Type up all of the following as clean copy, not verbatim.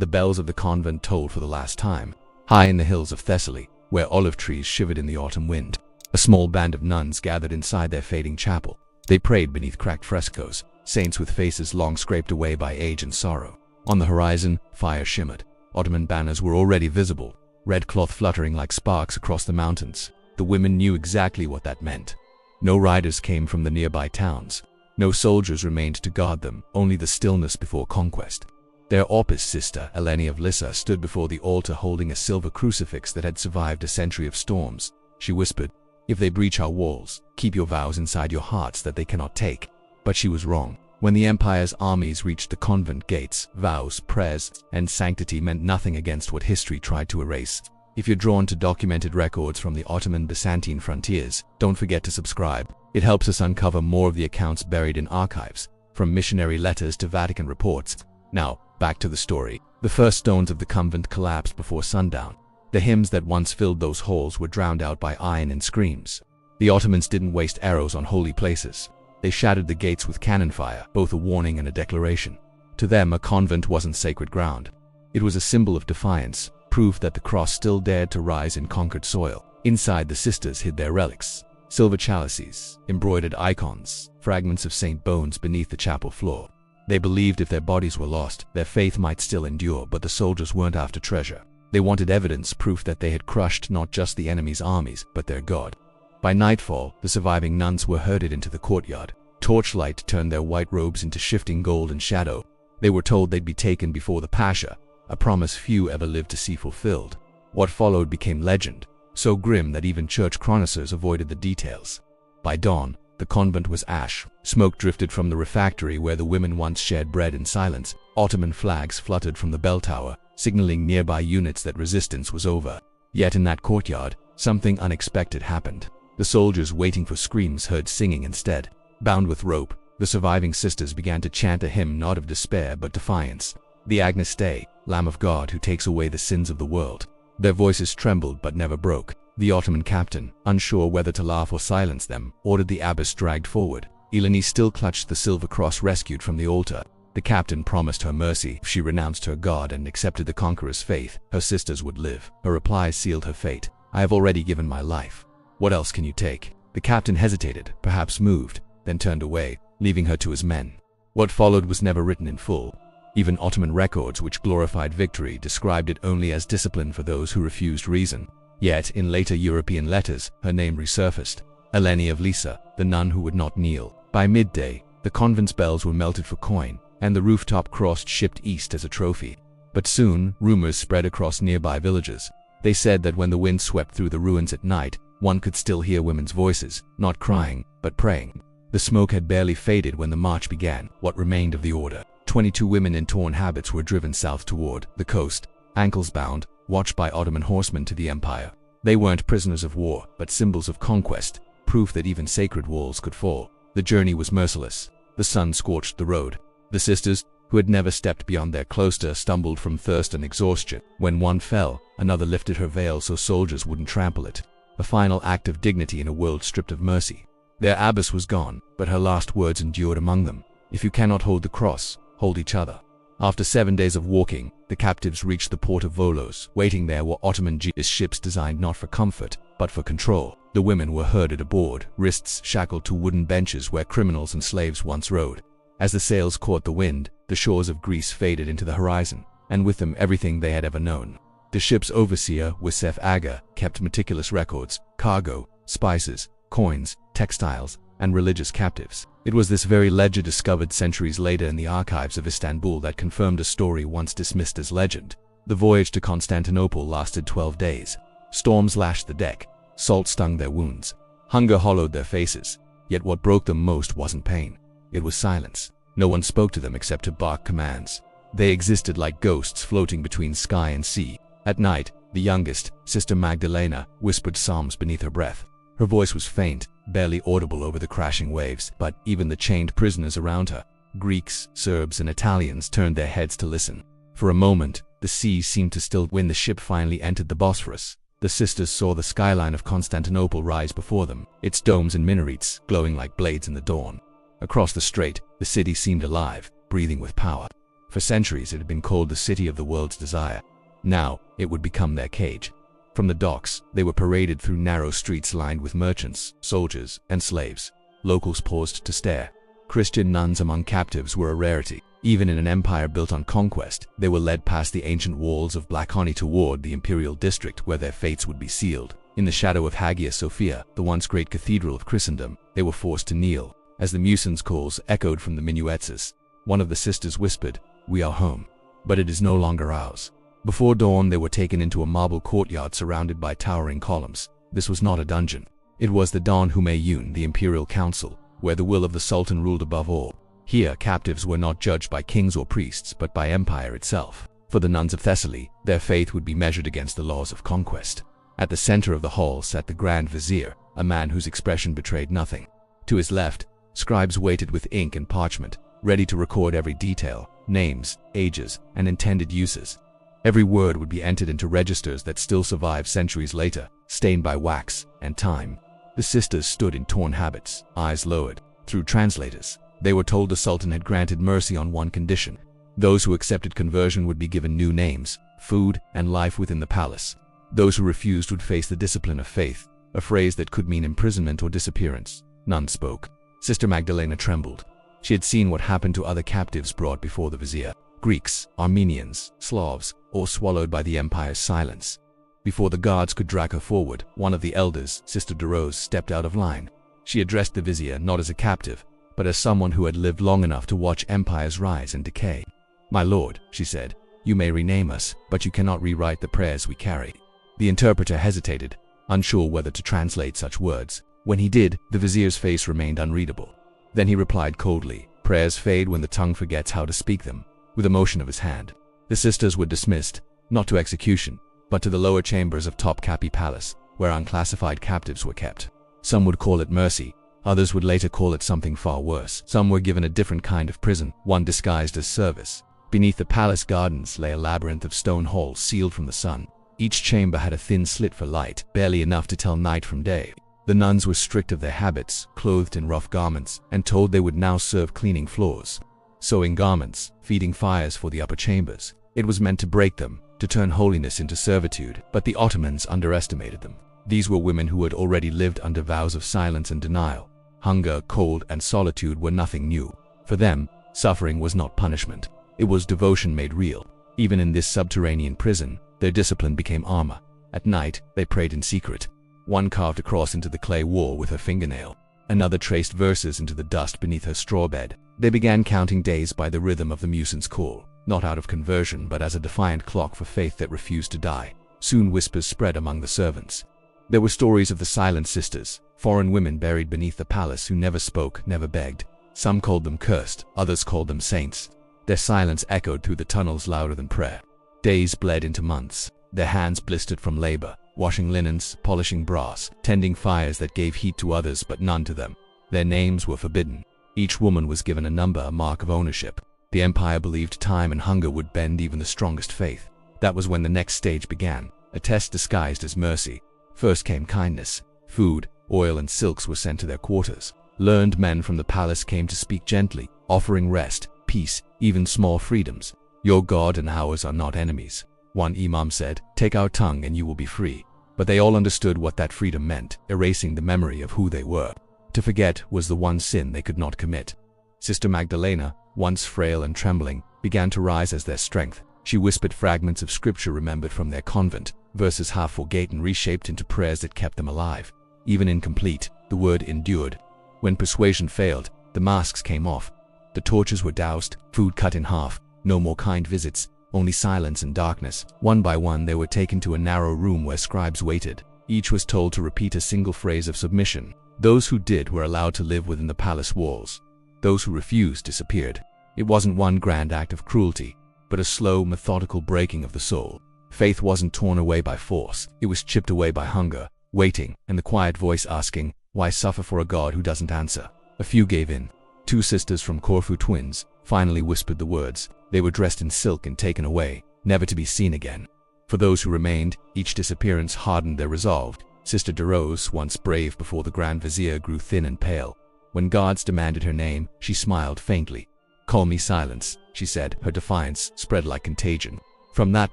The bells of the convent tolled for the last time. High in the hills of Thessaly, where olive trees shivered in the autumn wind, a small band of nuns gathered inside their fading chapel. They prayed beneath cracked frescoes, saints with faces long scraped away by age and sorrow. On the horizon, fire shimmered. Ottoman banners were already visible, red cloth fluttering like sparks across the mountains. The women knew exactly what that meant. No riders came from the nearby towns. No soldiers remained to guard them, only the stillness before conquest. Their Opis sister, Eleni of Lissa, stood before the altar holding a silver crucifix that had survived a century of storms. She whispered, "If they breach our walls, keep your vows inside your hearts that they cannot take." But she was wrong. When the empire's armies reached the convent gates, vows, prayers, and sanctity meant nothing against what history tried to erase. If you're drawn to documented records from the Ottoman-Byzantine frontiers, don't forget to subscribe. It helps us uncover more of the accounts buried in archives, from missionary letters to Vatican reports. Now, back to the story. The first stones of the convent collapsed before sundown. The hymns that once filled those halls were drowned out by iron and screams. The Ottomans didn't waste arrows on holy places. They shattered the gates with cannon fire, both a warning and a declaration. To them, a convent wasn't sacred ground. It was a symbol of defiance, proof that the cross still dared to rise in conquered soil. Inside, the sisters hid their relics: silver chalices, embroidered icons, fragments of saint bones beneath the chapel floor. They believed if their bodies were lost, their faith might still endure, but the soldiers weren't after treasure. They wanted evidence, proof that they had crushed not just the enemy's armies, but their God. By nightfall, the surviving nuns were herded into the courtyard. Torchlight turned their white robes into shifting gold and shadow. They were told they'd be taken before the Pasha, a promise few ever lived to see fulfilled. What followed became legend, so grim that even church chroniclers avoided the details. By dawn, the convent was ash. Smoke drifted from the refectory where the women once shared bread in silence. Ottoman flags fluttered from the bell tower, signaling nearby units that resistance was over. Yet in that courtyard, something unexpected happened. The soldiers waiting for screams heard singing instead. Bound with rope, the surviving sisters began to chant a hymn not of despair but defiance. The Agnus Dei, Lamb of God who takes away the sins of the world. Their voices trembled but never broke. The Ottoman captain, unsure whether to laugh or silence them, ordered the abbess dragged forward. Eleni still clutched the silver cross rescued from the altar. The captain promised her mercy if she renounced her God and accepted the conqueror's faith. Her sisters would live. Her reply sealed her fate. "I have already given my life. What else can you take?" The captain hesitated, perhaps moved, then turned away, leaving her to his men. What followed was never written in full. Even Ottoman records, which glorified victory, described it only as discipline for those who refused reason. Yet, in later European letters, her name resurfaced. Eleni of Lissa, the nun who would not kneel. By midday, the convent's bells were melted for coin, and the rooftop cross shipped east as a trophy. But soon, rumors spread across nearby villages. They said that when the wind swept through the ruins at night, one could still hear women's voices, not crying, but praying. The smoke had barely faded when the march began, what remained of the order. 22 women in torn habits were driven south toward the coast, ankles bound, watched by Ottoman horsemen to the empire. They weren't prisoners of war, but symbols of conquest, proof that even sacred walls could fall. The journey was merciless. The sun scorched the road. The sisters, who had never stepped beyond their cloister, stumbled from thirst and exhaustion. When one fell, another lifted her veil so soldiers wouldn't trample it. A final act of dignity in a world stripped of mercy. Their abbess was gone, but her last words endured among them. "If you cannot hold the cross, hold each other." After 7 days of walking, the captives reached the port of Volos. Waiting there were Ottoman ships designed not for comfort, but for control. The women were herded aboard, wrists shackled to wooden benches where criminals and slaves once rode. As the sails caught the wind, the shores of Greece faded into the horizon, and with them everything they had ever known. The ship's overseer, Wisef Aga, kept meticulous records: cargo, spices, coins, textiles, and religious captives. It was this very ledger discovered centuries later in the archives of Istanbul that confirmed a story once dismissed as legend. The voyage to Constantinople lasted 12 days. Storms lashed the deck. Salt stung their wounds. Hunger hollowed their faces. Yet what broke them most wasn't pain. It was silence. No one spoke to them except to bark commands. They existed like ghosts floating between sky and sea. At night, the youngest, Sister Magdalena, whispered psalms beneath her breath. Her voice was faint, barely audible over the crashing waves, but even the chained prisoners around her, Greeks, Serbs, and Italians, turned their heads to listen. For a moment, the sea seemed to still. When the ship finally entered the Bosphorus, the sisters saw the skyline of Constantinople rise before them, its domes and minarets glowing like blades in the dawn. Across the strait, the city seemed alive, breathing with power. For centuries it had been called the city of the world's desire. Now, it would become their cage. From the docks, they were paraded through narrow streets lined with merchants, soldiers, and slaves. Locals paused to stare. Christian nuns among captives were a rarity. Even in an empire built on conquest, they were led past the ancient walls of Blackoni toward the imperial district where their fates would be sealed. In the shadow of Hagia Sophia, the once great cathedral of Christendom, they were forced to kneel. As the muezzins' calls echoed from the minuets, one of the sisters whispered, "We are home, but it is no longer ours." Before dawn, they were taken into a marble courtyard surrounded by towering columns. This was not a dungeon. It was the Dan Humayun, the imperial council, where the will of the sultan ruled above all. Here, captives were not judged by kings or priests, but by empire itself. For the nuns of Thessaly, their faith would be measured against the laws of conquest. At the center of the hall sat the Grand Vizier, a man whose expression betrayed nothing. To his left, scribes waited with ink and parchment, ready to record every detail, names, ages, and intended uses. Every word would be entered into registers that still survive centuries later, stained by wax and time. The sisters stood in torn habits, eyes lowered. Through translators, they were told the Sultan had granted mercy on one condition. Those who accepted conversion would be given new names, food, and life within the palace. Those who refused would face the discipline of faith, a phrase that could mean imprisonment or disappearance. None spoke. Sister Magdalena trembled. She had seen what happened to other captives brought before the vizier. Greeks, Armenians, Slavs, all swallowed by the empire's silence. Before the guards could drag her forward, one of the elders, Sister DeRose, stepped out of line. She addressed the vizier not as a captive, but as someone who had lived long enough to watch empires rise and decay. "My lord," she said, "you may rename us, but you cannot rewrite the prayers we carry." The interpreter hesitated, unsure whether to translate such words. When he did, the vizier's face remained unreadable. Then he replied coldly, "Prayers fade when the tongue forgets how to speak them," with a motion of his hand. The sisters were dismissed, not to execution, but to the lower chambers of Topkapı Palace, where unclassified captives were kept. Some would call it mercy, others would later call it something far worse. Some were given a different kind of prison, one disguised as service. Beneath the palace gardens lay a labyrinth of stone halls sealed from the sun. Each chamber had a thin slit for light, barely enough to tell night from day. The nuns were strict of their habits, clothed in rough garments, and told they would now serve cleaning floors, sewing garments, feeding fires for the upper chambers. It was meant to break them, to turn holiness into servitude, but the Ottomans underestimated them. These were women who had already lived under vows of silence and denial. Hunger, cold, and solitude were nothing new. For them, suffering was not punishment. It was devotion made real. Even in this subterranean prison, their discipline became armor. At night, they prayed in secret. One carved a cross into the clay wall with her fingernail. Another traced verses into the dust beneath her straw bed. They began counting days by the rhythm of the muezzin's call, not out of conversion but as a defiant clock for faith that refused to die. Soon whispers spread among the servants. There were stories of the silent sisters, foreign women buried beneath the palace who never spoke, never begged. Some called them cursed, others called them saints. Their silence echoed through the tunnels louder than prayer. Days bled into months. Their hands blistered from labor, washing linens, polishing brass, tending fires that gave heat to others but none to them. Their names were forbidden. Each woman was given a number, a mark of ownership. The empire believed time and hunger would bend even the strongest faith. That was when the next stage began, a test disguised as mercy. First came kindness. Food, oil, and silks were sent to their quarters. Learned men from the palace came to speak gently, offering rest, peace, even small freedoms. "Your God and ours are not enemies," one imam said. "Take our tongue and you will be free." But they all understood what that freedom meant, erasing the memory of who they were. To forget was the one sin they could not commit. Sister Magdalena, once frail and trembling, began to rise as their strength. She whispered fragments of scripture remembered from their convent, verses half forgotten reshaped into prayers that kept them alive. Even incomplete, the word endured. When persuasion failed, the masks came off. The torches were doused, food cut in half. No more kind visits, only silence and darkness. One by one they were taken to a narrow room where scribes waited. Each was told to repeat a single phrase of submission. Those who did were allowed to live within the palace walls. Those who refused disappeared. It wasn't one grand act of cruelty, but a slow, methodical breaking of the soul. Faith wasn't torn away by force, it was chipped away by hunger, waiting, and the quiet voice asking, "Why suffer for a God who doesn't answer?" A few gave in. 2 sisters from Corfu, twins, finally whispered the words. They were dressed in silk and taken away, never to be seen again. For those who remained, each disappearance hardened their resolve. Sister DeRose, once brave before the Grand Vizier, grew thin and pale. When guards demanded her name, she smiled faintly. "Call me Silence," she said. Her defiance spread like contagion. From that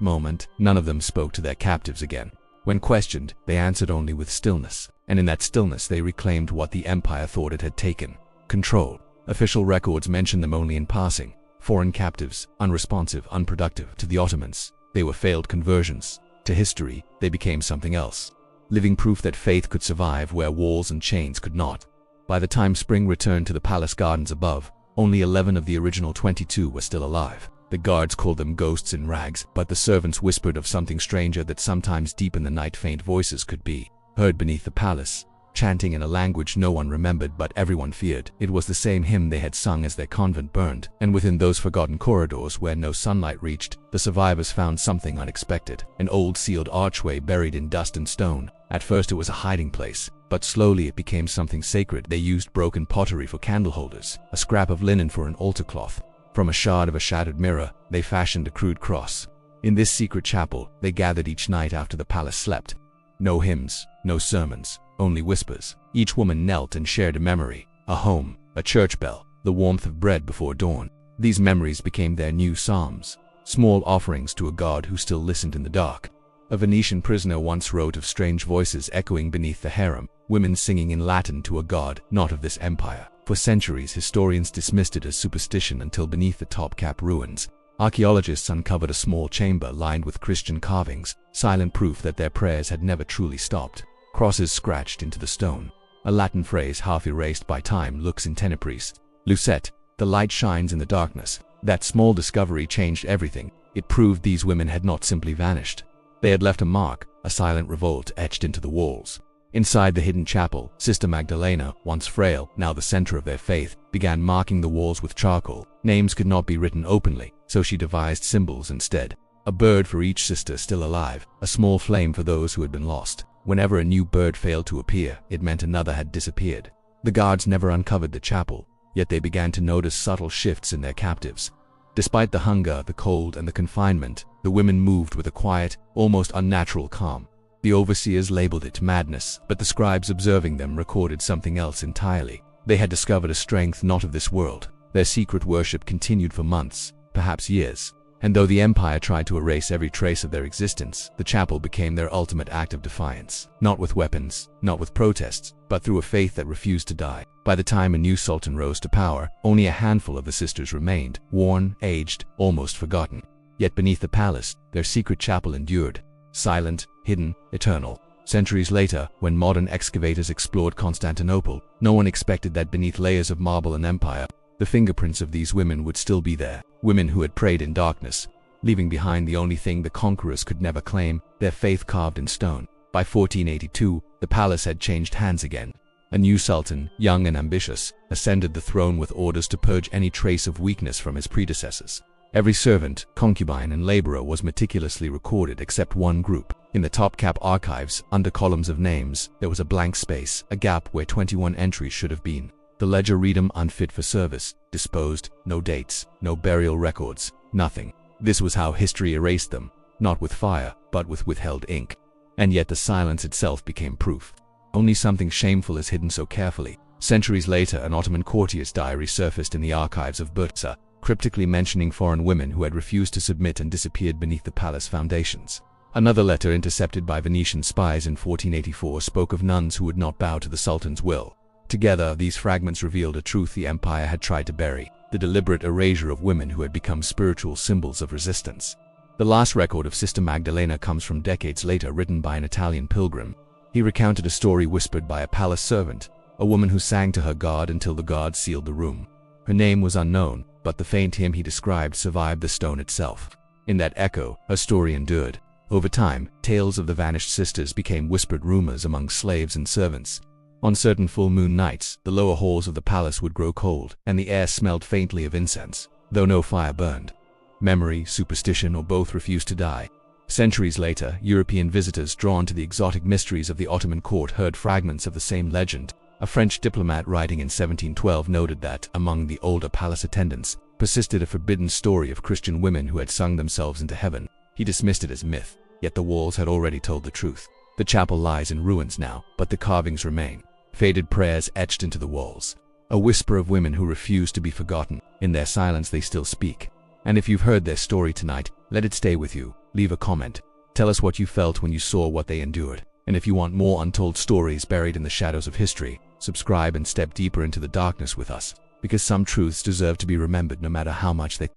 moment, none of them spoke to their captives again. When questioned, they answered only with stillness, and in that stillness they reclaimed what the empire thought it had taken: control. Official records mention them only in passing. Foreign captives, unresponsive, unproductive. To the Ottomans, they were failed conversions. To history, they became something else. Living proof that faith could survive where walls and chains could not. By the time spring returned to the palace gardens above, only 11 of the original 22 were still alive. The guards called them ghosts in rags, but the servants whispered of something stranger that sometimes deep in the night faint voices could be heard beneath the palace, chanting in a language no one remembered but everyone feared. It was the same hymn they had sung as their convent burned, and within those forgotten corridors where no sunlight reached, the survivors found something unexpected: an old sealed archway buried in dust and stone. At first it was a hiding place, but slowly it became something sacred. They used broken pottery for candle holders, a scrap of linen for an altar cloth. From a shard of a shattered mirror, they fashioned a crude cross. In this secret chapel, they gathered each night after the palace slept. No hymns, no sermons, only whispers. Each woman knelt and shared a memory, a home, a church bell, the warmth of bread before dawn. These memories became their new psalms, small offerings to a God who still listened in the dark. A Venetian prisoner once wrote of strange voices echoing beneath the harem, women singing in Latin to a God not of this empire. For centuries, historians dismissed it as superstition until beneath the Topkapı ruins, archaeologists uncovered a small chamber lined with Christian carvings, silent proof that their prayers had never truly stopped. Crosses scratched into the stone. A Latin phrase half erased by time: lux in tenebris. Lucet, the light shines in the darkness. That small discovery changed everything. It proved these women had not simply vanished. They had left a mark, a silent revolt etched into the walls. Inside the hidden chapel, Sister Magdalena, once frail, now the center of their faith, began marking the walls with charcoal. Names could not be written openly, so she devised symbols instead. A bird for each sister still alive, a small flame for those who had been lost. Whenever a new bird failed to appear, it meant another had disappeared. The guards never uncovered the chapel, yet they began to notice subtle shifts in their captives. Despite the hunger, the cold, and the confinement, the women moved with a quiet, almost unnatural calm. The overseers labeled it madness, but the scribes observing them recorded something else entirely. They had discovered a strength not of this world. Their secret worship continued for months, perhaps years. And though the empire tried to erase every trace of their existence, the chapel became their ultimate act of defiance. Not with weapons, not with protests, but through a faith that refused to die. By the time a new sultan rose to power, only a handful of the sisters remained, worn, aged, almost forgotten. Yet beneath the palace, their secret chapel endured. Silent, hidden, eternal. Centuries later, when modern excavators explored Constantinople, no one expected that beneath layers of marble and empire, the fingerprints of these women would still be there. Women who had prayed in darkness, leaving behind the only thing the conquerors could never claim: their faith carved in stone. By 1482, the palace had changed hands again. A new sultan, young and ambitious, ascended the throne with orders to purge any trace of weakness from his predecessors. Every servant, concubine, and laborer was meticulously recorded except one group. In the Topkapı archives, under columns of names, there was a blank space, a gap where 21 entries should have been. The ledger read them unfit for service, disposed, no dates, no burial records, nothing. This was how history erased them, not with fire, but with withheld ink. And yet the silence itself became proof. Only something shameful is hidden so carefully. Centuries later, an Ottoman courtier's diary surfaced in the archives of Bursa, cryptically mentioning foreign women who had refused to submit and disappeared beneath the palace foundations. Another letter intercepted by Venetian spies in 1484 spoke of nuns who would not bow to the sultan's will. Together, these fragments revealed a truth the empire had tried to bury: the deliberate erasure of women who had become spiritual symbols of resistance. The last record of Sister Magdalena comes from decades later, written by an Italian pilgrim. He recounted a story whispered by a palace servant, a woman who sang to her god until the god sealed the room. Her name was unknown, but the faint hymn he described survived the stone itself. In that echo, her story endured. Over time, tales of the vanished sisters became whispered rumors among slaves and servants. On certain full moon nights, the lower halls of the palace would grow cold, and the air smelled faintly of incense, though no fire burned. Memory, superstition, or both refused to die. Centuries later, European visitors drawn to the exotic mysteries of the Ottoman court heard fragments of the same legend. A French diplomat writing in 1712 noted that, among the older palace attendants, persisted a forbidden story of Christian women who had sung themselves into heaven. He dismissed it as myth, yet the walls had already told the truth. The chapel lies in ruins now, but the carvings remain. Faded prayers etched into the walls. A whisper of women who refuse to be forgotten. In their silence they still speak. And if you've heard their story tonight, let it stay with you. Leave a comment. Tell us what you felt when you saw what they endured. And if you want more untold stories buried in the shadows of history, subscribe and step deeper into the darkness with us, because some truths deserve to be remembered no matter how much they